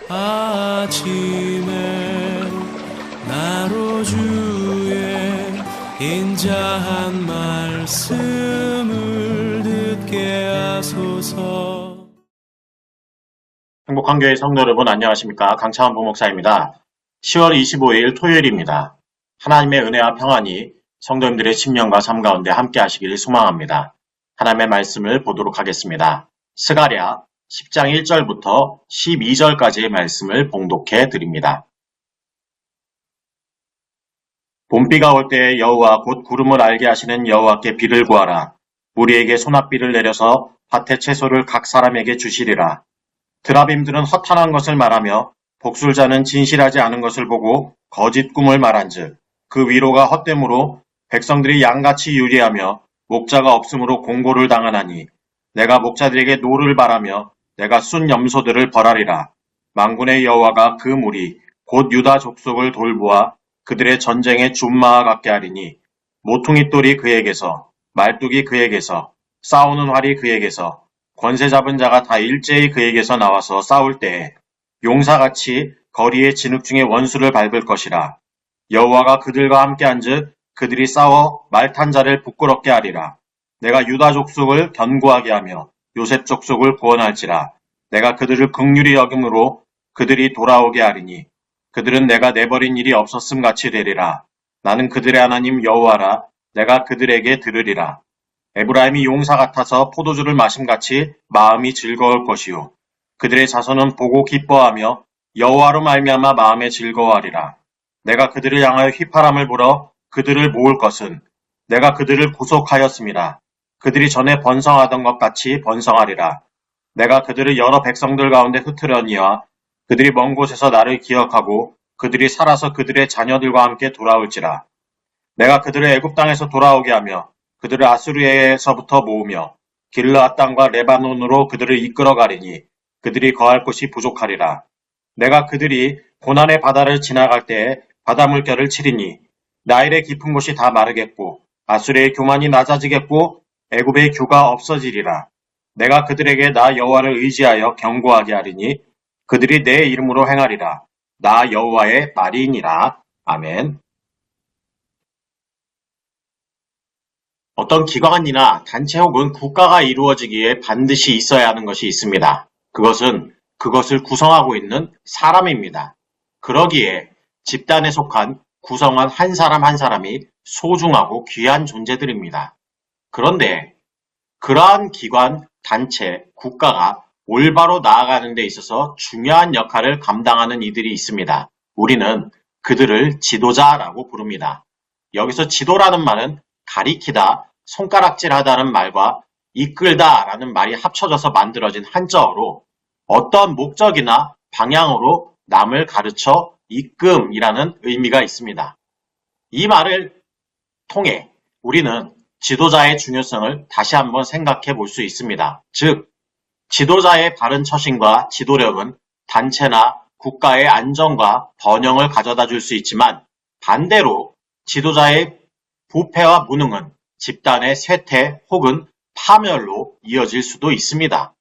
아침에 나로 주의 인자한 말씀을 듣게 하소서. 행복한 교회 성도 여러분 안녕하십니까? 강창원 부목사입니다. 10월 25일 토요일입니다. 하나님의 은혜와 평안이 성도님들의 심령과 삶 가운데 함께 하시기를 소망합니다. 하나님의 말씀을 보도록 하겠습니다. 스가랴 10장 1절부터 12절까지의 말씀을 봉독해 드립니다. 봄비가 올 때에 여호와 곧 구름을 알게 하시는 여호와께 비를 구하라. 우리에게 소낙비를 내려서 밭의 채소를 각 사람에게 주시리라. 드라빔들은 허탄한 것을 말하며 복술자는 진실하지 않은 것을 보고 거짓 꿈을 말한즉 그 위로가 헛됨으로 백성들이 양같이 유리하며 목자가 없으므로 공고를 당하나니 내가 목자들에게 노를 바라며 내가 순 염소들을 벌하리라. 만군의 여호와가 그 무리 곧 유다 족속을 돌보아 그들의 전쟁에 준마와 같게 하리니 모퉁이 돌이 그에게서 말뚝이 그에게서 싸우는 활이 그에게서 권세 잡은 자가 다 일제히 그에게서 나와서 싸울 때에 용사같이 거리의 진흙 중에 원수를 밟을 것이라. 여호와가 그들과 함께 한즉 그들이 싸워 말탄 자를 부끄럽게 하리라. 내가 유다 족속을 견고하게 하며 요셉 족속을 구원할지라. 내가 그들을 긍휼히 여김으로 그들이 돌아오게 하리니 그들은 내가 내버린 일이 없었음 같이 되리라. 나는 그들의 하나님 여호와라. 내가 그들에게 들으리라. 에브라임이 용사 같아서 포도주를 마심같이 마음이 즐거울 것이요 그들의 자손은 보고 기뻐하며 여호와로 말미암아 마음에 즐거워하리라. 내가 그들을 향하여 휘파람을 불어 그들을 모을 것은 내가 그들을 구속하였습니다. 그들이 전에 번성하던 것 같이 번성하리라. 내가 그들을 여러 백성들 가운데 흩으려니와 그들이 먼 곳에서 나를 기억하고 그들이 살아서 그들의 자녀들과 함께 돌아올지라. 내가 그들을 애굽 땅에서 돌아오게 하며 그들을 아수르에서부터 모으며 길르앗 땅과 레바논으로 그들을 이끌어 가리니 그들이 거할 곳이 부족하리라. 내가 그들이 고난의 바다를 지나갈 때에 바다 물결을 치리니 나일의 깊은 곳이 다 마르겠고 아수르의 교만이 낮아지겠고 애굽의 교가 없어지리라. 내가 그들에게 나 여호와를 의지하여 견고하게 하리니 그들이 내 이름으로 행하리라. 나 여호와의 말이니라. 아멘. 어떤 기관이나 단체 혹은 국가가 이루어지기에 반드시 있어야 하는 것이 있습니다. 그것은 그것을 구성하고 있는 사람입니다. 그러기에 집단에 속한 구성원 한 사람 한 사람이 소중하고 귀한 존재들입니다. 그런데 그러한 기관, 단체, 국가가 올바로 나아가는 데 있어서 중요한 역할을 감당하는 이들이 있습니다. 우리는 그들을 지도자라고 부릅니다. 여기서 지도라는 말은 가리키다, 손가락질하다는 말과 이끌다라는 말이 합쳐져서 만들어진 한자어로 어떤 목적이나 방향으로 남을 가르쳐 이끔이라는 의미가 있습니다. 이 말을 통해 우리는 지도자의 중요성을 다시 한번 생각해 볼 수 있습니다. 즉, 지도자의 바른 처신과 지도력은 단체나 국가의 안정과 번영을 가져다 줄 수 있지만 반대로 지도자의 부패와 무능은 집단의 쇠퇴 혹은 파멸로 이어질 수도 있습니다.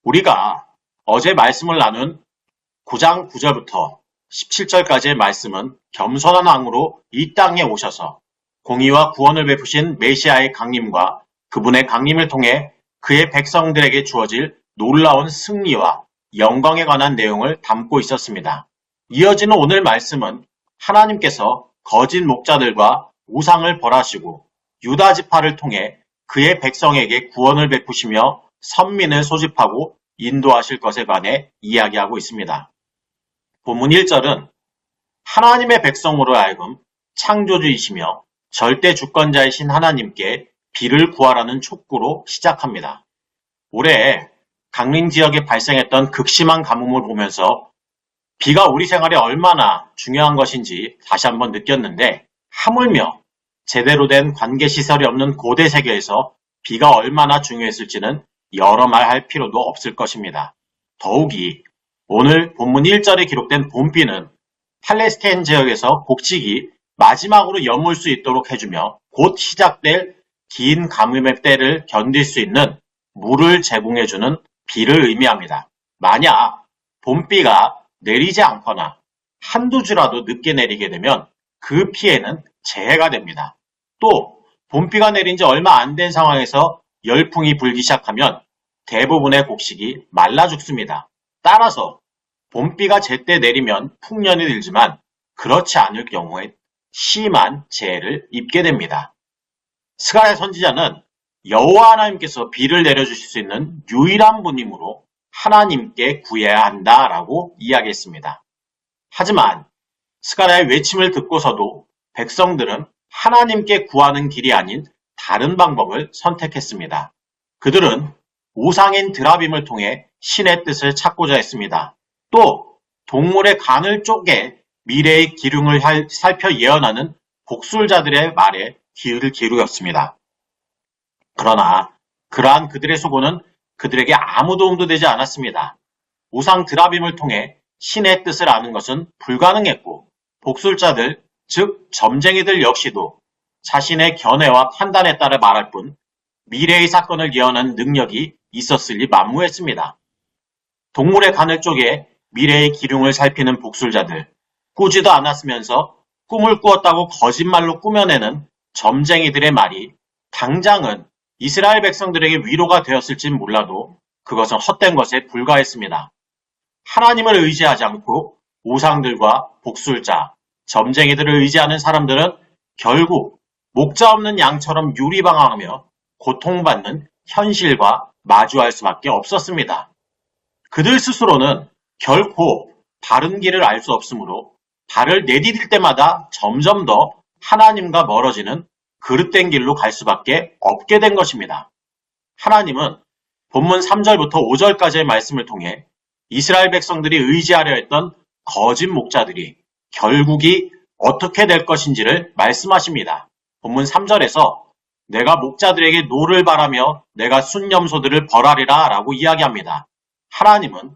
우리가 어제 말씀을 나눈 9장 9절부터 17절까지의 말씀은 겸손한 왕으로 이 땅에 오셔서 공의와 구원을 베푸신 메시아의 강림과 그분의 강림을 통해 그의 백성들에게 주어질 놀라운 승리와 영광에 관한 내용을 담고 있었습니다. 이어지는 오늘 말씀은 하나님께서 거짓 목자들과 우상을 벌하시고 유다 지파를 통해 그의 백성에게 구원을 베푸시며 선민을 소집하고 인도하실 것에 관해 이야기하고 있습니다. 본문 1절은 하나님의 백성으로 하여금 창조주이시며 절대 주권자이신 하나님께 비를 구하라는 촉구로 시작합니다. 올해 강릉 지역에 발생했던 극심한 가뭄을 보면서 비가 우리 생활에 얼마나 중요한 것인지 다시 한번 느꼈는데 하물며 제대로 된 관계시설이 없는 고대 세계에서 비가 얼마나 중요했을지는 여러 말 할 필요도 없을 것입니다. 더욱이 오늘 본문 1절에 기록된 봄비는 팔레스타인 지역에서 곡식이 마지막으로 여물 수 있도록 해주며 곧 시작될 긴 가뭄의 때를 견딜 수 있는 물을 제공해주는 비를 의미합니다. 만약 봄비가 내리지 않거나 한두 주라도 늦게 내리게 되면 그 피해는 재해가 됩니다. 또 봄비가 내린 지 얼마 안 된 상황에서 열풍이 불기 시작하면 대부분의 곡식이 말라 죽습니다. 따라서 봄비가 제때 내리면 풍년이 들지만 그렇지 않을 경우에 심한 재해를 입게 됩니다. 스가랴 선지자는 여호와 하나님께서 비를 내려주실 수 있는 유일한 분이므로 하나님께 구해야 한다라고 이야기했습니다. 하지만 스가랴의 외침을 듣고서도 백성들은 하나님께 구하는 길이 아닌 다른 방법을 선택했습니다. 그들은 우상인 드라빔을 통해 신의 뜻을 찾고자 했습니다. 또 동물의 간을 쪼개 미래의 기륭을 살펴 예언하는 복술자들의 말에 귀를 기울였습니다. 그러나 그러한 그들의 수고는 그들에게 아무 도움도 되지 않았습니다. 우상 드라빔을 통해 신의 뜻을 아는 것은 불가능했고 복술자들, 즉 점쟁이들 역시도 자신의 견해와 판단에 따라 말할 뿐 미래의 사건을 예언하는 능력이 있었을리 만무했습니다. 동물의 간을 쪼개 미래의 기륭을 살피는 복술자들, 꾸지도 않았으면서 꿈을 꾸었다고 거짓말로 꾸며내는 점쟁이들의 말이 당장은 이스라엘 백성들에게 위로가 되었을진 몰라도 그것은 헛된 것에 불과했습니다. 하나님을 의지하지 않고 우상들과 복술자, 점쟁이들을 의지하는 사람들은 결국 목자 없는 양처럼 유리방황하며 고통받는 현실과 마주할 수밖에 없었습니다. 그들 스스로는 결코 바른 길을 알 수 없으므로 발을 내디딜 때마다 점점 더 하나님과 멀어지는 그릇된 길로 갈 수밖에 없게 된 것입니다. 하나님은 본문 3절부터 5절까지의 말씀을 통해 이스라엘 백성들이 의지하려 했던 거짓 목자들이 결국이 어떻게 될 것인지를 말씀하십니다. 본문 3절에서 내가 목자들에게 노를 바라며 내가 순념소들을 벌하리라 라고 이야기합니다. 하나님은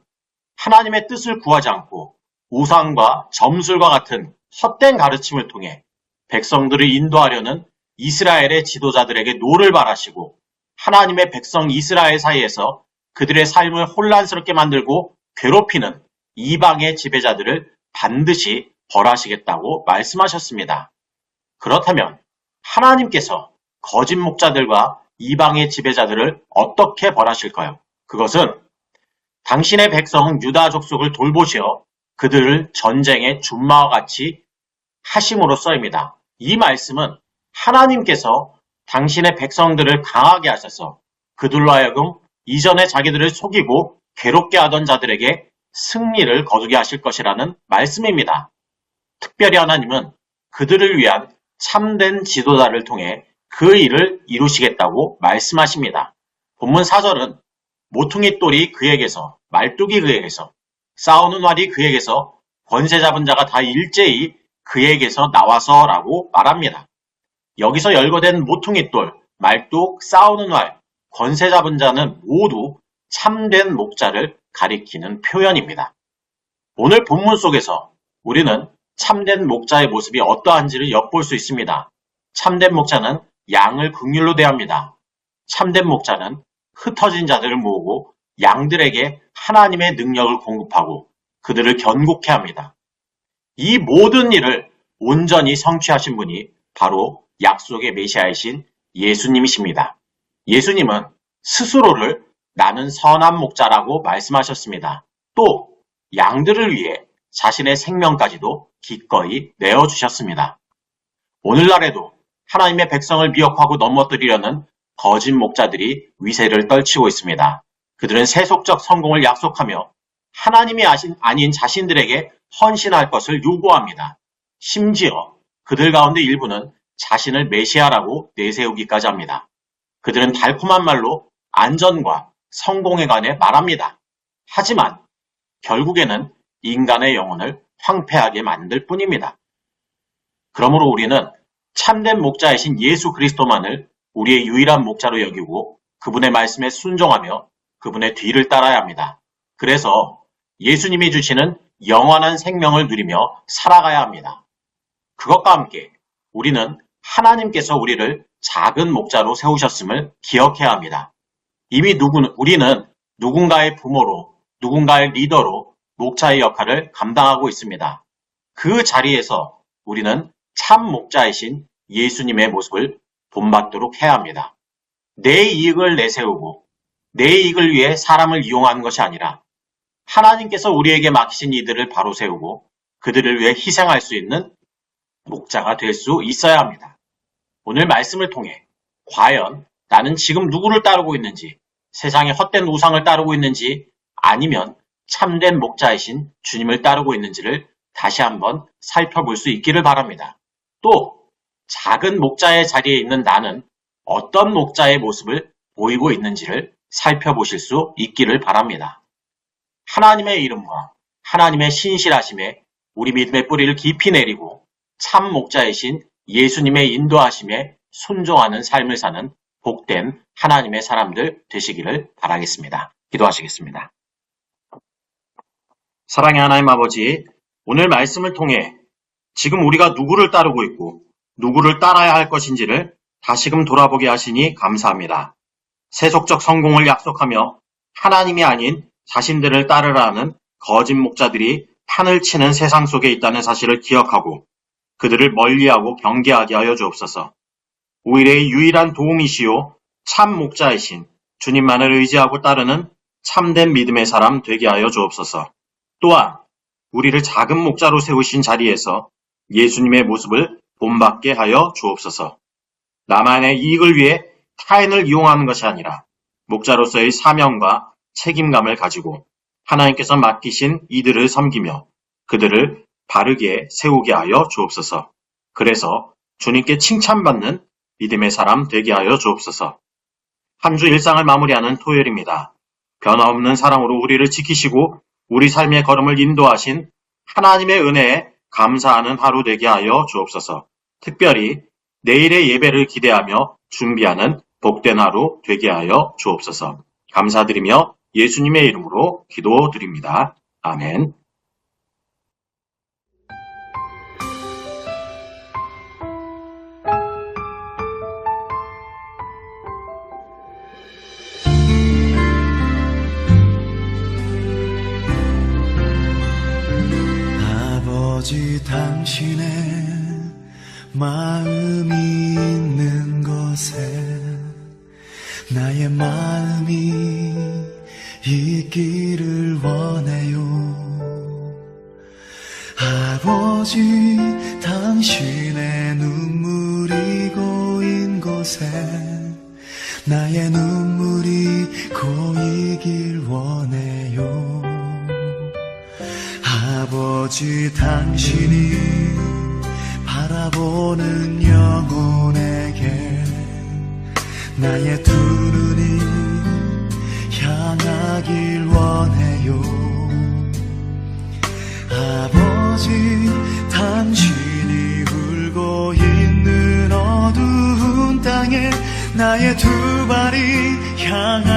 하나님의 뜻을 구하지 않고 우상과 점술과 같은 헛된 가르침을 통해 백성들을 인도하려는 이스라엘의 지도자들에게 노를 바라시고 하나님의 백성 이스라엘 사이에서 그들의 삶을 혼란스럽게 만들고 괴롭히는 이방의 지배자들을 반드시 벌하시겠다고 말씀하셨습니다. 그렇다면 하나님께서 거짓 목자들과 이방의 지배자들을 어떻게 벌하실까요? 그것은 당신의 백성 유다 족속을 돌보시어 그들을 전쟁의 준마와 같이 하심으로써입니다. 이 말씀은 하나님께서 당신의 백성들을 강하게 하셔서 그들로 하여금 이전에 자기들을 속이고 괴롭게 하던 자들에게 승리를 거두게 하실 것이라는 말씀입니다. 특별히 하나님은 그들을 위한 참된 지도자를 통해 그 일을 이루시겠다고 말씀하십니다. 본문 4절은 모퉁이 똘이 그에게서, 말뚝이 그에게서, 싸우는 활이 그에게서, 권세 잡은 자가 다 일제히 그에게서 나와서라고 말합니다. 여기서 열거된 모퉁이 똘, 말뚝, 싸우는 활, 권세 잡은 자는 모두 참된 목자를 가리키는 표현입니다. 오늘 본문 속에서 우리는 참된 목자의 모습이 어떠한지를 엿볼 수 있습니다. 참된 목자는 양을 긍휼로 대합니다. 참된 목자는 흩어진 자들을 모으고 양들에게 하나님의 능력을 공급하고 그들을 견고케 합니다. 이 모든 일을 온전히 성취하신 분이 바로 약속의 메시아이신 예수님이십니다. 예수님은 스스로를 나는 선한 목자라고 말씀하셨습니다. 또 양들을 위해 자신의 생명까지도 기꺼이 내어주셨습니다. 오늘날에도 하나님의 백성을 미혹하고 넘어뜨리려는 거짓 목자들이 위세를 떨치고 있습니다. 그들은 세속적 성공을 약속하며 하나님이 아닌 자신들에게 헌신할 것을 요구합니다. 심지어 그들 가운데 일부는 자신을 메시아라고 내세우기까지 합니다. 그들은 달콤한 말로 안전과 성공에 관해 말합니다. 하지만 결국에는 인간의 영혼을 황폐하게 만들 뿐입니다. 그러므로 우리는 참된 목자이신 예수 그리스도만을 우리의 유일한 목자로 여기고 그분의 말씀에 순종하며 그분의 뒤를 따라야 합니다. 그래서 예수님이 주시는 영원한 생명을 누리며 살아가야 합니다. 그것과 함께 우리는 하나님께서 우리를 작은 목자로 세우셨음을 기억해야 합니다. 이미 우리는 누군가의 부모로, 누군가의 리더로, 목자의 역할을 감당하고 있습니다. 그 자리에서 우리는 참 목자이신 예수님의 모습을 본받도록 해야 합니다. 내 이익을 내세우고 내 이익을 위해 사람을 이용하는 것이 아니라 하나님께서 우리에게 맡기신 이들을 바로 세우고 그들을 위해 희생할 수 있는 목자가 될 수 있어야 합니다. 오늘 말씀을 통해 과연 나는 지금 누구를 따르고 있는지, 세상의 헛된 우상을 따르고 있는지, 아니면 참된 목자이신 주님을 따르고 있는지를 다시 한번 살펴볼 수 있기를 바랍니다. 또 작은 목자의 자리에 있는 나는 어떤 목자의 모습을 보이고 있는지를 살펴보실 수 있기를 바랍니다. 하나님의 이름과 하나님의 신실하심에 우리 믿음의 뿌리를 깊이 내리고 참 목자이신 예수님의 인도하심에 순종하는 삶을 사는 복된 하나님의 사람들 되시기를 바라겠습니다. 기도하시겠습니다. 사랑의 하나님 아버지, 오늘 말씀을 통해 지금 우리가 누구를 따르고 있고 누구를 따라야 할 것인지를 다시금 돌아보게 하시니 감사합니다. 세속적 성공을 약속하며 하나님이 아닌 자신들을 따르라는 거짓 목자들이 판을 치는 세상 속에 있다는 사실을 기억하고 그들을 멀리하고 경계하게 하여 주옵소서. 우리의 유일한 도움이시요 참 목자이신 주님만을 의지하고 따르는 참된 믿음의 사람 되게 하여 주옵소서. 또한 우리를 작은 목자로 세우신 자리에서 예수님의 모습을 본받게 하여 주옵소서. 나만의 이익을 위해 타인을 이용하는 것이 아니라 목자로서의 사명과 책임감을 가지고 하나님께서 맡기신 이들을 섬기며 그들을 바르게 세우게 하여 주옵소서. 그래서 주님께 칭찬받는 믿음의 사람 되게 하여 주옵소서. 한 주 일상을 마무리하는 토요일입니다. 변화없는 사랑으로 우리를 지키시고 우리 삶의 걸음을 인도하신 하나님의 은혜에 감사하는 하루 되게 하여 주옵소서. 특별히 내일의 예배를 기대하며 준비하는 복된 하루 되게 하여 주옵소서. 감사드리며 예수님의 이름으로 기도드립니다. 아멘. 아버지 당신의 마음이 있는 곳에 나의 마음이 있기를 원해요. 아버지 당신의 눈물이 고인 곳에 나의 눈물이 고이길 원해요. 아버지 당신이 바라보는 영혼에게 나의 두 눈이 향하길 원해요. 아버지 당신이 울고 있는 어두운 땅에 나의 두 발이 향하